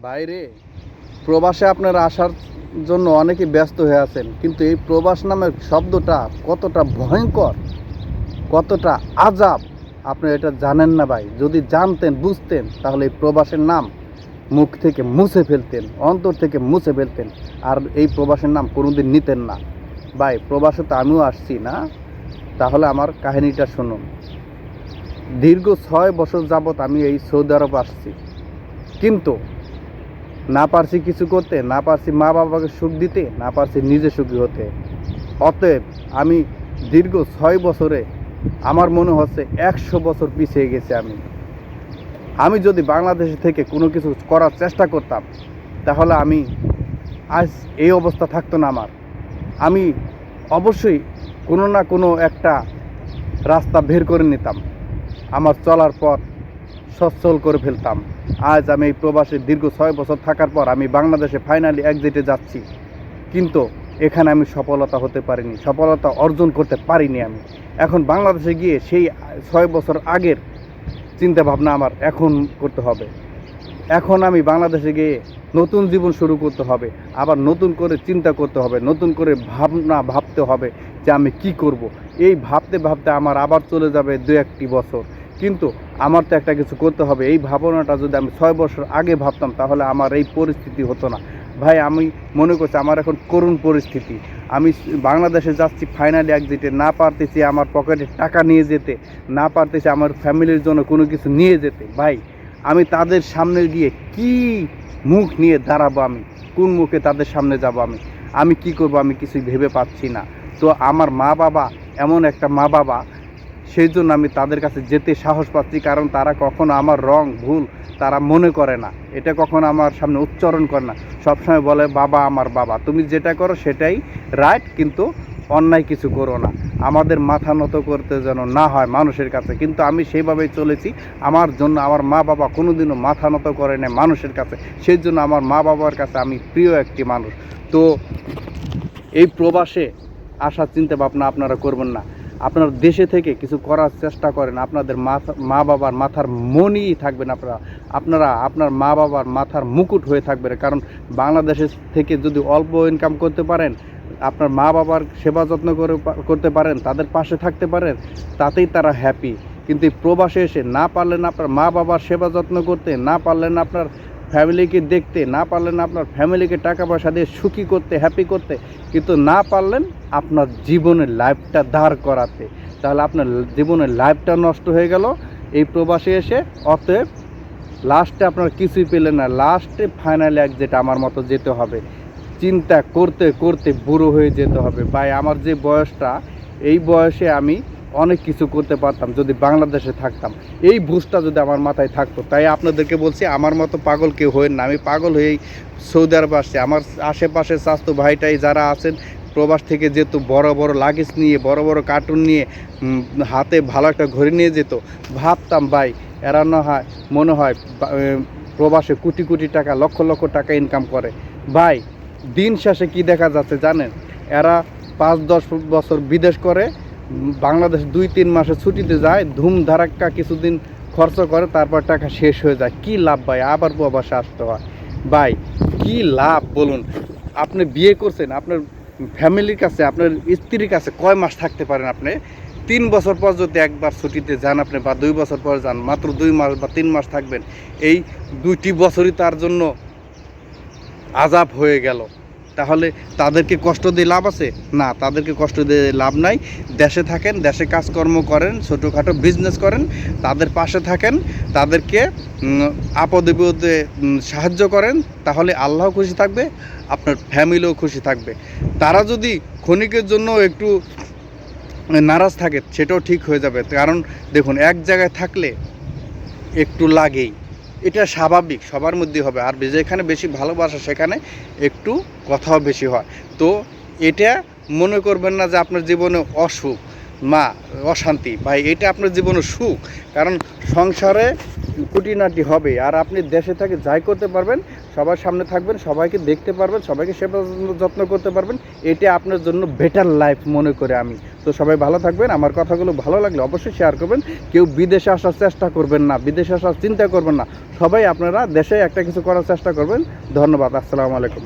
বাইরে প্রবাসে আপনারা আসার জন্য অনেকে ব্যস্ত হয়ে আছেন, কিন্তু এই প্রবাস নামের শব্দটা কতটা ভয়ঙ্কর, কতটা আজাব আপনারা এটা জানেন না ভাই। যদি জানতেন, বুঝতেন, তাহলে এই প্রবাসের নাম মুখ থেকে মুছে ফেলতেন, অন্তর থেকে মুছে ফেলতেন, আর এই প্রবাসের নাম কোনোদিন নিতেন না ভাই। প্রবাসে তো আমিও আসছি না, তাহলে আমার কাহিনীটা শুনুন। দীর্ঘ 6 বছর যাবৎ আমি এই সৌদি আরব আসছি, কিন্তু না পারছি কিছু করতে, না পারছি মা বাবাকে সুখ দিতে, না পারছি নিজে সুখী হতে। অতএব আমি দীর্ঘ 6 বছরে আমার মনে হচ্ছে 100 বছর পিছিয়ে গেছি আমি যদি বাংলাদেশ থেকে কোনো কিছু করার চেষ্টা করতাম, তাহলে আমি আজ এই অবস্থা থাকতো না আমার। আমি অবশ্যই কোনো না কোনো একটা রাস্তা বের করে নিতাম, আমার চলার পথ সচ্ছল করে ফেলতাম। আজ আমি এই প্রবাসে দীর্ঘ 6 বছর থাকার পর আমি বাংলাদেশে ফাইনালি এক্সিটে যাচ্ছি, কিন্তু এখানে আমি সফলতা হতে পারিনি, সফলতা অর্জন করতে পারিনি। আমি এখন বাংলাদেশে গিয়ে সেই 6 বছর আগের চিন্তা ভাবনা আমার এখন করতে হবে। এখন আমি বাংলাদেশে গিয়ে নতুন জীবন শুরু করতে হবে, আবার নতুন করে চিন্তা করতে হবে, নতুন করে ভাবতে হবে যে আমি কি করব। এই ভাবতে ভাবতে আমার আবার চলে যাবে 2-1 বছর, কিন্তু আমার তো একটা কিছু করতে হবে। এই ভাবনাটা যদি আমি 6 বছর আগে ভাবতাম, তাহলে আমার এই পরিস্থিতি হতো না ভাই। আমি মনে করছি আমার এখন করুণ পরিস্থিতি। আমি বাংলাদেশে যাচ্ছি ফাইনালি এক্সিটে, না পারতেছি আমার পকেটে টাকা নিয়ে যেতে, না পারতেছি আমার ফ্যামিলির জন্য কোনো কিছু নিয়ে যেতে। ভাই আমি তাদের সামনে গিয়ে কি মুখ নিয়ে দাঁড়াবো, আমি কোন মুখে তাদের সামনে যাব, আমি কি করব, আমি কিছুই ভেবে পাচ্ছি না। তো আমার মা বাবা এমন একটা মা বাবা, সেই জন্য আমি তাদের কাছে যেতে সাহস পাচ্ছি, কারণ তারা কখনো আমার রং ভুল তারা মনে করে না, এটা কখনো আমার সামনে উচ্চারণ করে না। সবসময় বলে বাবা আমার বাবা, তুমি যেটা করো সেটাই রাইট, কিন্তু অন্যায় কিছু করো না। আমাদের মাথা নত করতে যেন না হয় মানুষের কাছে, কিন্তু আমি সেইভাবেই চলেছি। আমার জন্য আমার মা বাবা কোনোদিনও মাথা নত করে না মানুষের কাছে, সেই জন্য আমার মা বাবার কাছে আমি প্রিয় একটি মানুষ। তো এই প্রবাসে আসার চিন্তা ভাবনা আপনারা করবেন না, আপনার দেশে থেকে কিছু করার চেষ্টা করেন। আপনাদের মা বাবার মাথার মণি থাকবেন আপনারা আপনার মা বাবার মাথার মুকুট হয়ে থাকবেন। কারণ বাংলাদেশের থেকে যদি অল্প ইনকাম করতে পারেন, আপনার মা বাবার সেবা যত্ন করতে পারেন, তাদের পাশে থাকতে পারেন, তাতেই তারা হ্যাপি। কিন্তু এই প্রবাসে এসে না পারলেন আপনার মা বাবার সেবা যত্ন করতে, না পারলেন আপনার ফ্যামিলিকে দেখতে, না পারলেন আপনার ফ্যামিলিকে টাকা পয়সা দিয়ে সুখী করতে, হ্যাপি করতে, কিন্তু না পারলেন আপনার জীবনের লাইফটা দাঁড় করাতে, তাহলে আপনার জীবনের লাইফটা নষ্ট হয়ে গেল এই প্রবাসে এসে। অতএব লাস্টে আপনারা কিছুই পেলেন না, লাস্টে ফাইনালি এক্সিট আমার মতো যেতে হবে। চিন্তা করতে করতে বুড়ো হয়ে যেতে হবে ভাই। আমার যে বয়সটা, এই বয়সে আমি অনেক কিছু করতে পারতাম যদি বাংলাদেশে থাকতাম, এই বুঝটা যদি আমার মাথায় থাকতো। তাই আপনাদেরকে বলছি, আমার মতো পাগল কেউ হয়েন না। আমি পাগল হয়েই সৌদি আরব আসছি। আমার আশেপাশে স্বাস্থ্য ভাইটাই যারা আছেন প্রবাস থেকে যেত, বড় বড় লাগেজ নিয়ে, বড় বড় কার্টুন নিয়ে, হাতে ভালো একটা ঘড়ি নিয়ে যেত, ভাবতাম ভাই এরা না হয় মনে হয় প্রবাসে কোটি কোটি টাকা, লক্ষ লক্ষ টাকা ইনকাম করে। ভাই দিন শেষে কি দেখা যাচ্ছে জানেন? এরা 5-10 বছর বিদেশ করে, বাংলাদেশ 2-3 মাসে ছুটিতে যায়, ধুম ধারাক্কা কিছুদিন খরচ করে, তারপর টাকা শেষ হয়ে যায়। কি লাভ ভাই? আবার প্রবাসে আসতে হয় ভাই, কি লাভ বলুন? আপনি বিয়ে করছেন, আপনার ফ্যামিলির কাছে, আপনার স্ত্রীর কাছে কয় মাস থাকতে পারেন আপনি? 3 বছর পর যদি একবার ছুটিতে যান আপনি, বা 2 বছর পর যান, মাত্র 2 মাস বা 3 মাস থাকবেন। এই 2টি বছরই তার জন্য আজাব হয়ে গেল। তাহলে তাদেরকে কষ্ট দিয়ে লাভ আছে? না, তাদেরকে কষ্ট দিয়ে লাভ নাই। দেশে থাকেন, দেশে কাজকর্ম করেন, ছোটোখাটো বিজনেস করেন, তাদের পাশে থাকেন, তাদেরকে আপদে বিপদে সাহায্য করেন, তাহলে আল্লাহ খুশি থাকবে, আপনার ফ্যামিলিও খুশি থাকবে। তারা যদি ক্ষণিকের জন্য একটু নারাজ থাকে, সেটাও ঠিক হয়ে যাবে। কারণ দেখুন, এক জায়গায় থাকলে একটু লাগেই, এটা স্বাভাবিক, সবার মধ্যে হবে। আর যেখানে বেশি ভালোবাসা সেখানে একটু কথাও বেশি হয়। তো এটা মনে করবেন না যে আপনার জীবনে অসুখ। মা অশান্তি, ভাই এটা আপনার জীবনের সুখ। কারণ সংসারে খুঁটিনাটি হবে, আর আপনি দেশে থেকে যাই করতে পারবেন, সবার সামনে থাকবেন, সবাইকে দেখতে পারবেন, সবাইকে সেবা যত্ন করতে পারবেন, এটা আপনার জন্য বেটার লাইফ মনে করে আমি। তো সবাই ভালো থাকবেন। আমার কথাগুলো ভালো লাগলে অবশ্যই শেয়ার করবেন। কেউ বিদেশে আসার চেষ্টা করবেন না, বিদেশে আসার চিন্তা করবেন না, সবাই আপনারা দেশে একটা কিছু করার চেষ্টা করবেন। ধন্যবাদ। আসসালামু আলাইকুম।